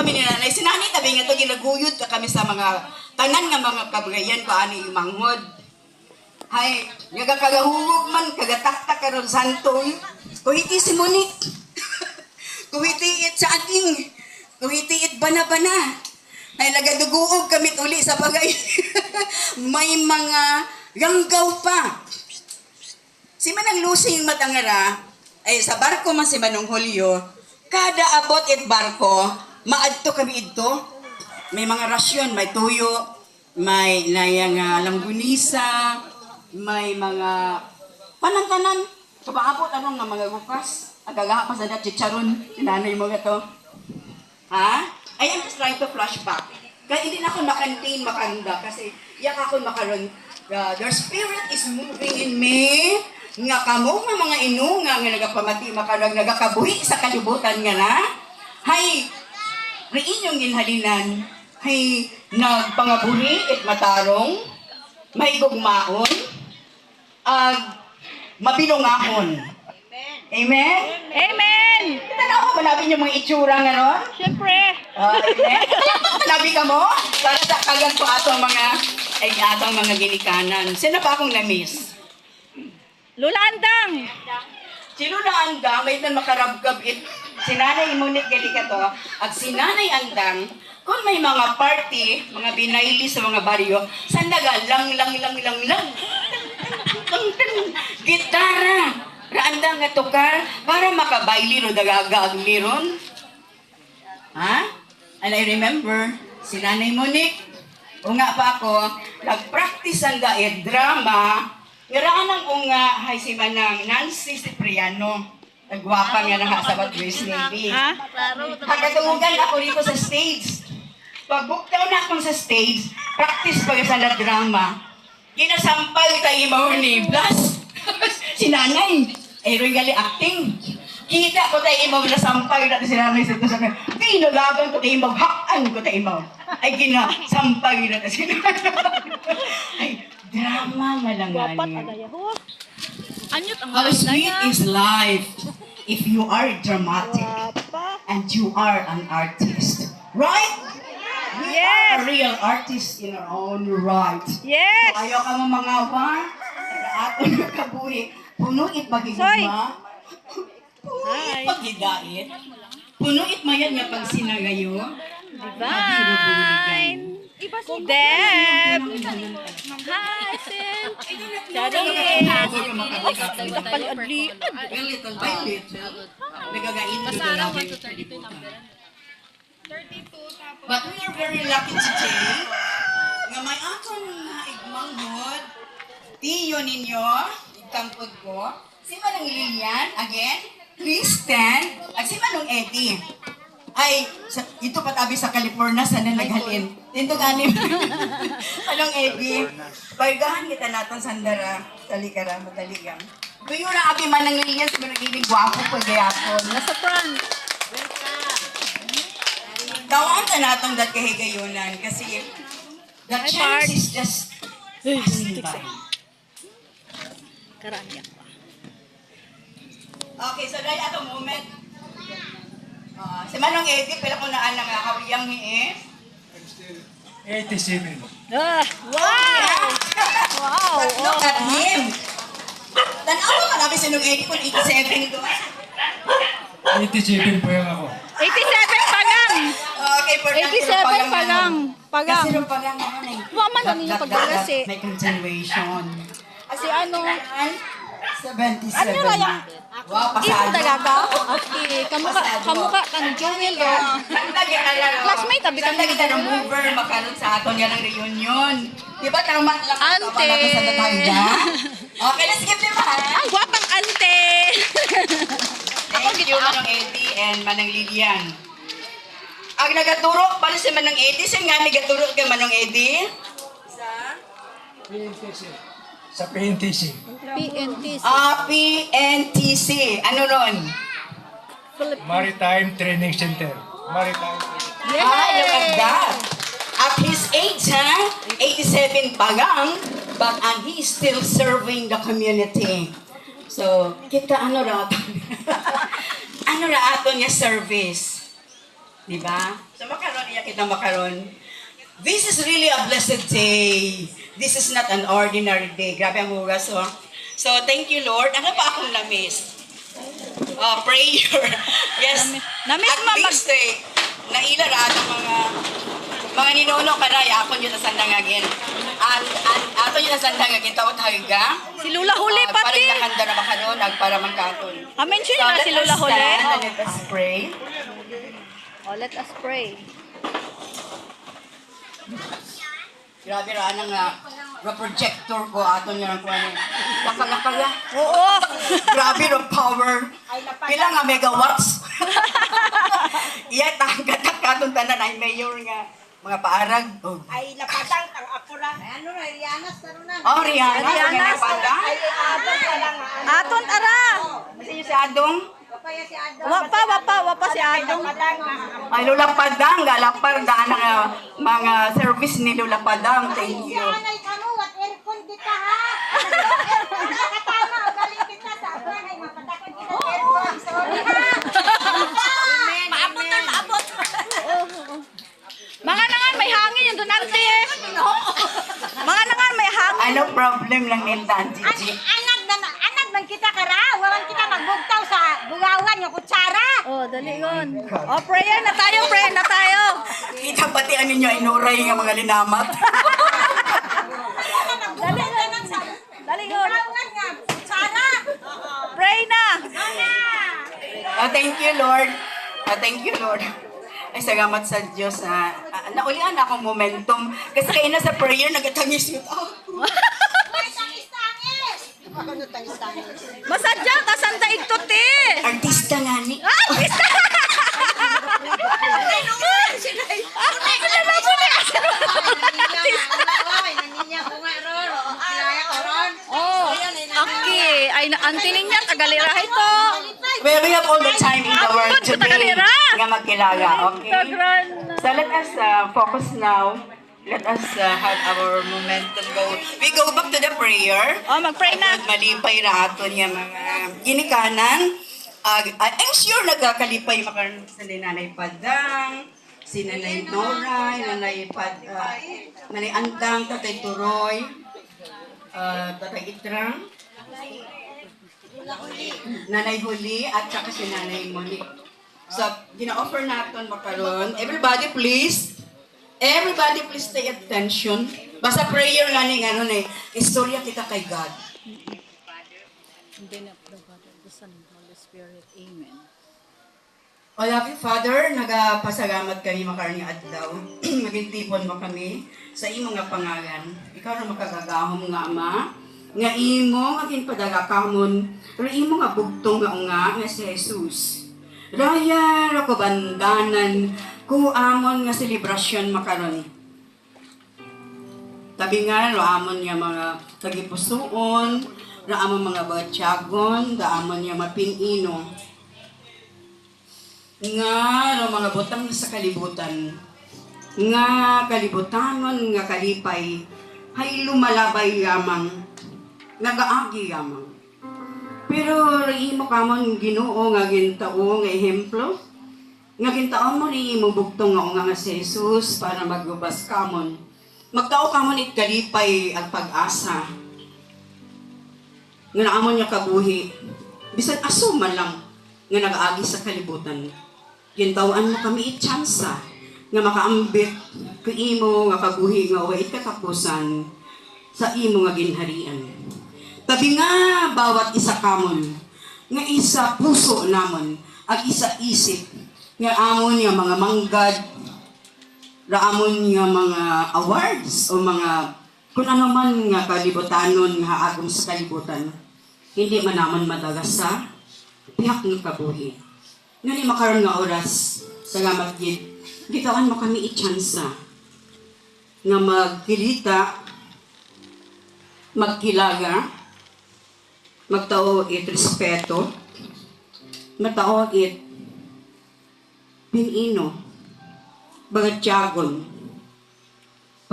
kami ni nanay. Si nanay tabi nga to ginaguyod ka kami sa mga tanan nga mga kabagayan ko ani imanghod. Hay, nagakagahugog man kagataktak karon santoy. Kuhiti si Monique. Kuhitiit sa ating. Kuhitiit bana-bana. Ay nagaduguog kami uli sa bagay. May mga langgaw pa. Si Manang Lusing Matangara, ay sa barko man si Manong Julio, kada abot it barko, maadto kami idto. May mga rasyon, may tuyo, may layang langgunisa, may mga panangkanan. Kapaabot anong nga mga bukas. Agagaha pa sa dat chicharon, sinanay mo gato. Ha? I am just trying to flashback. Kaya hindi na ako makantain makanda kasi yak ako makaroon. Their spirit is moving in me. Nga kamo nga mga inunga nga nagapamati makarag nagakabuhi sa kalibutan nga na. Hay, riinyong ginhalinan. Hay, nagpangaburi at matarong. May gugmaon. Mabinungahon. Amen? Amen! Tanaw ba namin yung mga itsura nga ron? Siyempre! Amen? Labi ka mo? Para sa kagan po atong mga ginikanan. Sino pa akong na-miss? Lula Andang! Si Lula Andang, may nang makarabgab it. Si Nanay Monique gali ka to. At si Nanay Andang, kung may mga party, mga binayli sa mga baryo, sandaga, lang. Gitara! Raandang nga tukar, para makabayli ro dagagag liron. Ha? And I remember, si Nanay Monique, unga pa ako, nag-practice ang daet drama, ngaraan ang unga, hay si Manang Nancy Cipriano, nagwapa nga na sa Batwis Navy. Ha? Hagatungugan ako dito sa stage. Pag buktaw na akong sa stage, practice pa sa na drama. Ginasampal tayo mo ni Blas. Si Nanay, gali acting. Kita ko tayo imaw na sampay natin si Nanay sa ito. Pinulagan ko tayo imaw, hakan ko tayo imaw. Ay ginasampay natin si Nanay. Ay, drama Wapat malanganin. agaya ho. Anyot ang How sweet na is life if you are dramatic Wapa. and you are an artist. Right? We are a real artist in our own right. Yes! Ayaw ka mo mga war, ato na kabuhi. Punuit Soy! magigma. Hi. Punuit pagigait. Punuit mayan nga pag sinagayo. Divine! Deb! Hi, Sil! Charis! Kapal-adli. Little by little. Nagagain mo na lang. But we are very lucky today nga may atong igmanghod tiyo ninyo, igkampod ko, si Manong Lilian, again, Kristen, at si Manong Eddie. Ay, ito patabi sa California, sana naghalin. Dito ganin. Manong Eddie, pagahan kita natin sandara, talikara, madaligang. Tuyo na abi Manong Lilian, sa mga nagiging gwapo po gayapon. Nasa front. Tawaan ka natong dat kahigayunan kasi the Hi, chance Bart. is just passing by. Karaan yan pa. Okay, so dahil atong moment. Si Manong Eddie, pala ko naan nga kawiyang eh. 87. Ah! Wow! Wow! Look at him. Tanaw mo marami sinong Eddie kung 87 doon. 87 po yung ako. 87 pa lang! Okay, for 87 pa lang. Pagang. Kasi nung pagang naman eh. Wama na ninyo pagdalas eh. May continuation. Kasi ano, 77. ano na yung Wow, ito pasado. talaga? Okay, kamuka ka ni Jewel o. Classmate, tabi kami Saan kita ng mover, makaroon sa aton yan ng reunion. Di ba, tama lang ang Ante. natin sa Datanga? Okay, let's skip them ha. Ay, guwapang ante! Thank you, Manong Eddie and Manang Lilian. Ang nagaturo, para si Manang Eddie, saan nga nagaturo kay Manong Eddie? PNTC. Sa PNTC. PNTC. PNTC. Ano ron? Maritime Training Center. Maritime. Look at that. At his age, ha? 87 pa lang, but he is still serving the community. So, kita ano ra ato? Ano ra ato niya service? Diba? So makaroon niya kita makaroon. This is really a blessed day. This is not an ordinary day. Grabe ang hugas, oh. So, thank you, Lord. Ano pa akong lamis? Prayer. Yes. Namis At ma- least, nailara ang mga ninuno karay. Ako yun na sandangagin. Ato yun na sandangagin. Taot haliga. Si Lula Huli Para pati. nakanda na makaroon. Para magkaton. Amen siya na si Lula Huli. Let us pray. Oh, let us pray. Grabe ra nga projector ko ato niya ang kuan. Laka-laka. Oo. Grabe ra power. Pila nga megawatts. Iya tanggatak katong tanan ay mayor nga mga paarag. Oh. Ay lapatang ang apura. Ano na Rianas na. Oh, Rihanna. Rihanna. Ay adon pa lang. Aton ara. Kasi si Adong. Papaya si Adon. Wapa si Adong. Ay Lola Padang, galapar daan nga mga service ni Lola Padang. Thank you. Anay kamo wat aircon kita ha. Nakatama galing kita sa aban ay mapatakon kita aircon. Sorry ha. Maabot na maabot. Mga nangan may hangin yung donante eh. Mga nangan may hangin. Ano problem lang nila, Gigi? Anak man kita kara, walang kita magbugtaw sa bugawan yung kutsara. Oh, dali yun. Oh, prayer na tayo, prayer na tayo. Kita pati ano nyo, inuray nga mga linamat. Dali yun. Dali yun. Bugawan nga kutsara. Pray na. Oh, thank you, Lord. Oh, thank you, Lord. Ay, salamat sa Diyos na naulian akong momentum. Kasi kayo na sa prayer, nagatangis yun. Oh. May tangis-tangis. Ako no tangis-tangis. Masadya ka, santa ituti. Artista nga ni. Ah, bisa. Oh, aki. Ay, antinin niya, tagalirahe to. Well, we have all the time in the world Ambot, today tagalira. nga magkilala, okay? Tagran. So let us focus now. Let us have our momentum go. We go back to the prayer. Oh, mag-pray na. Malipay ra ato niya mga ginikanan. I'm sure nagkakalipay makaroon sa Nanay Padang, si Nanay Noray, Nanay Andang, Tatay Turoy, Tatay Itrang, Nanay Huli, at saka si Nanay Monique. So, gina-offer natin makaroon. Everybody please pay attention. Basta prayer nga ni ano ni, istorya kita kay God. In the name of the Father, the Son, and Holy Spirit. Amen. O Happy Father, nagapasalamat kami makaroon nga adlaw. Magintipon mo kami sa imong nga pangalan. Ikaw na makagagahom nga Ama, nga imo nga ginpadagakamon, pero imo nga bugtong nga si Jesus. Raya ra ko bandanan ku amon nga selebrasyon makaron. Tabi nga ro amon nga mga tagipusoon, ra amon mga batyagon, da amon nga mapinino. Nga ro mga butang sa kalibutan. Nga kalibutanon nga kalipay hay lumalabay lamang. Nagaagi lamang. Pero imo kamon Ginoo nga gintao nga ehemplo. Nga gintao mo ni imo bugtong nga si Jesus para maglubas kamon. Magtao kamon it kalipay ang pag-asa. Nga naamon niya kabuhi. Bisan aso man lang nga nagaagi sa kalibutan. Gintawan mo kami itsansa nga makaambit ku imo nga kabuhi nga way katapusan sa imo nga ginharian. Tabi nga bawat isa kamon, nga isa puso namon, ang isa isip, nga amon nga mga manggad, raamon nga mga awards o mga kung ano man nga kalibutanon nga agom sa kalibutan, hindi man naman madagasa, pihak ng kabuhi. Nga ni makaroon nga oras, salamat gid, gitawan mo kami itsansa, nga magkilita, magkilaga, magtao it respeto, matao it pinino, bagatyagon,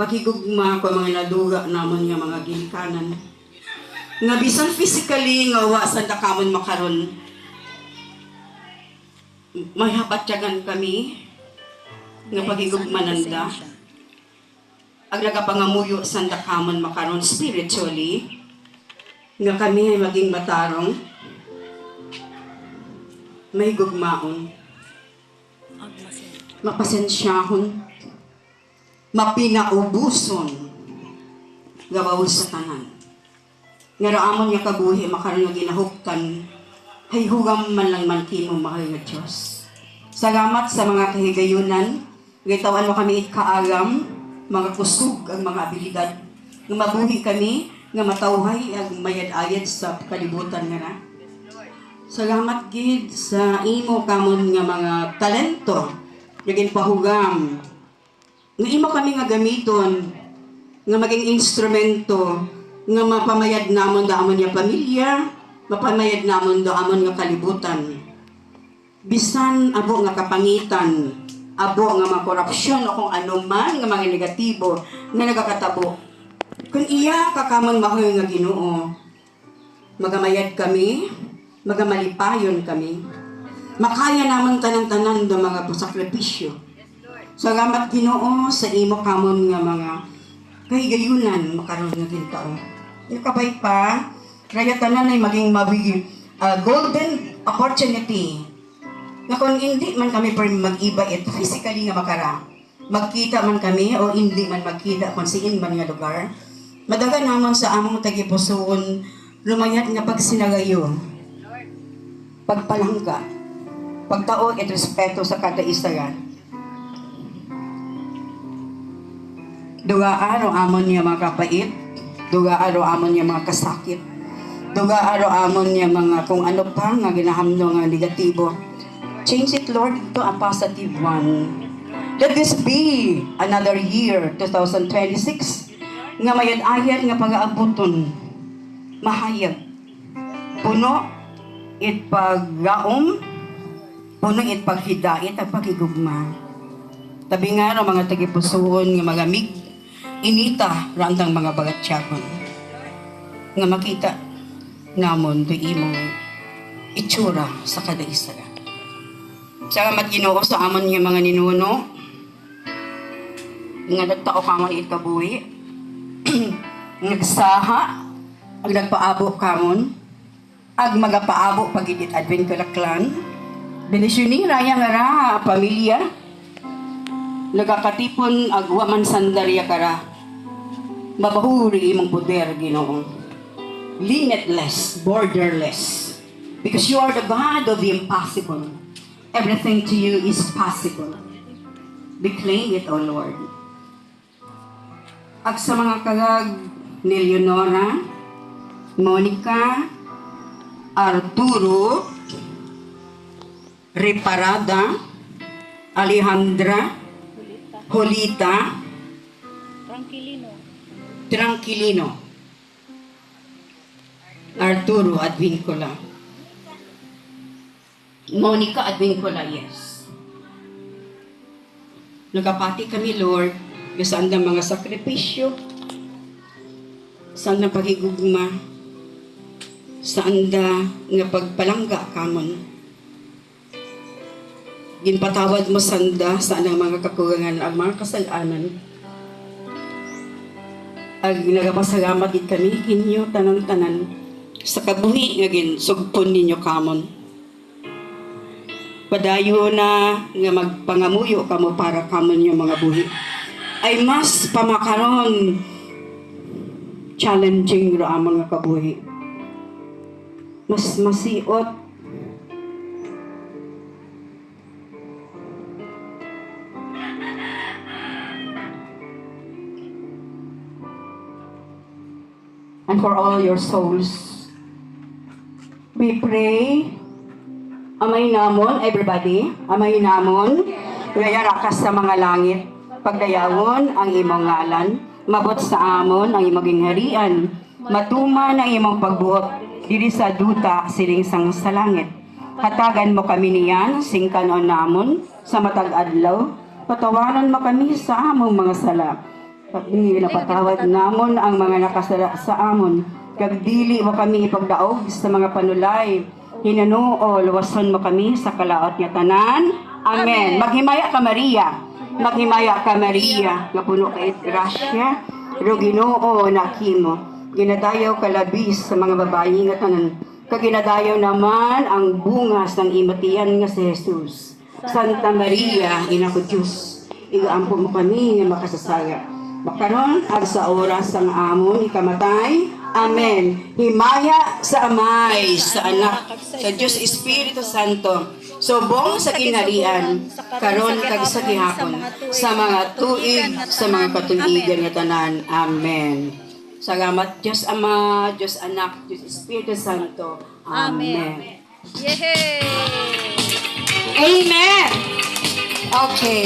pakigugma ko mga naduga namon nga mga ginikanan. Nga bisan physically nga wa sa dakamon makaron, may habatyagan kami, nga pagigugmananda. Ang nagapangamuyo sa dakamon makaron spiritually, nga kami ay maging matarong, may gugmaon, mapasensyahon, mapinaubuson, gabaw sa tanan. Nga raamon nga kabuhi makaroon nga ginahuktan, hay hugam man lang man kimo mahal nga Diyos. Salamat sa mga kahigayunan, gitawan mo kami kaagam, mga kusog ang mga abilidad, nga mabuhi kami, nga matawhay ang mayad-ayad sa kalibutan nga na. Salamat gid sa imo kamon nga mga talento, nga pahugam, nga imo kami nga gamiton, nga maging instrumento, nga mapamayad namon daamon nga pamilya, mapamayad namon daamon nga kalibutan. Bisan abo nga kapangitan, abo nga mga korupsyon o kung ano man nga mga negatibo nga nagakatabo. Kung iya kakamang mahoy nga Ginoo, magamayad kami, magamalipayon kami, makaya naman tanang-tanan do mga sakripisyo. Salamat Ginoo sa imo kamon nga mga kahigayunan makaroon nga gintao. Kabay pa, kaya tanan ay maging mabiging golden opportunity na kung hindi man kami per mag-iba it physically nga makara, magkita man kami o hindi man magkita kung siin man nga lugar, madaga naman sa among tagipusoon lumayat nga pagsinagayo, pagpalangga, pagtaon at respeto sa kada isa yan. Duga araw amon niya mga kapait, duga araw amon niya mga kasakit, duga araw amon niya mga kung ano pa nga ginahamno nga negatibo. Change it, Lord, to a positive one. Let this be another year, 2026, nga mayad-ayad nga pag-aabuton, mahayag, puno it paggaom, puno it paghidait at pagigugma. Tabi nga mga tagipusoon nga magamig, inita randang mga bagatsyagon, nga makita namon do imong itsura sa kada isa. Salamat Ginoo sa amon nga mga ninuno, nga nagtao kamon ikabuhi, nagsaha, ag nagpaabo kamon, ag magapaabo pagidit Advent Kalaklan, benisyoning raya nga ra, pamilya, nagakatipon ag waman sandarya kara, mabahuri imong poder Ginoo, limitless, borderless, because you are the God of the impossible. Everything to you is possible. Declaim it, O Lord. Ag sa mga kagag ni Leonora, Monica, Arturo, Reparada, Alejandra, Jolita, Tranquilino, Arturo at Vincula. Monica at Vincula, yes. Nagapati kami, Lord, saan na mga sakripisyo, saan na pagigugma, saan na nga pagpalangga kamon. Ginpatawad mo sanda saan ang mga kakurangan, ang mga kasalanan. Ag nagapasalamat din kami, kinyo, tanang-tanan, sa kabuhi nga ginsugpon ninyo kamon. Padayo na nga magpangamuyo kamo para kamon yung mga buhi. Ay mas pamakaron challenging ro ang mga kabuhi. Mas masiot. And for all your souls, we pray. Amay namon, everybody, amay namon, gaya rakas sa mga langit, pagdayawon ang imong ngalan, mabot sa amon ang imong gingharian, matuman ang imong pagbuot, diri sa duta siling sang sa langit. Hatagan mo kami niyan, singkanon namon, sa matag adlaw, patawaran mo kami sa among mga sala. Napatawad namon ang mga nakasala sa amon, kag dili mo kami ipagdaog sa mga panulay, hinuno o luwason mo kami sa kalaot nga tanan. Amen. Maghimaya ka Maria, Maghimaya ka Maria, nga puno ka grasya, pero Ginoo nakimo. Ginadayaw ka labis sa mga babayi nga tanan. Kaginadayaw naman ang bungas ng imatian nga si Jesus. Santa Maria, Ina ko Diyos, igaampo mo kami nga makasasaya. Makaron ag sa oras ng amon ikamatay. Amen. Himaya sa Amay, sa Anak, sa Diyos Espiritu Santo, subong sa kinarian, karon kag sa gihapon, sa mga tuig, sa mga katuigan nga tanan. Amen. Salamat Diyos Ama, Diyos Anak, Diyos Espiritu Santo. Amen. Yehey! Amen. Okay.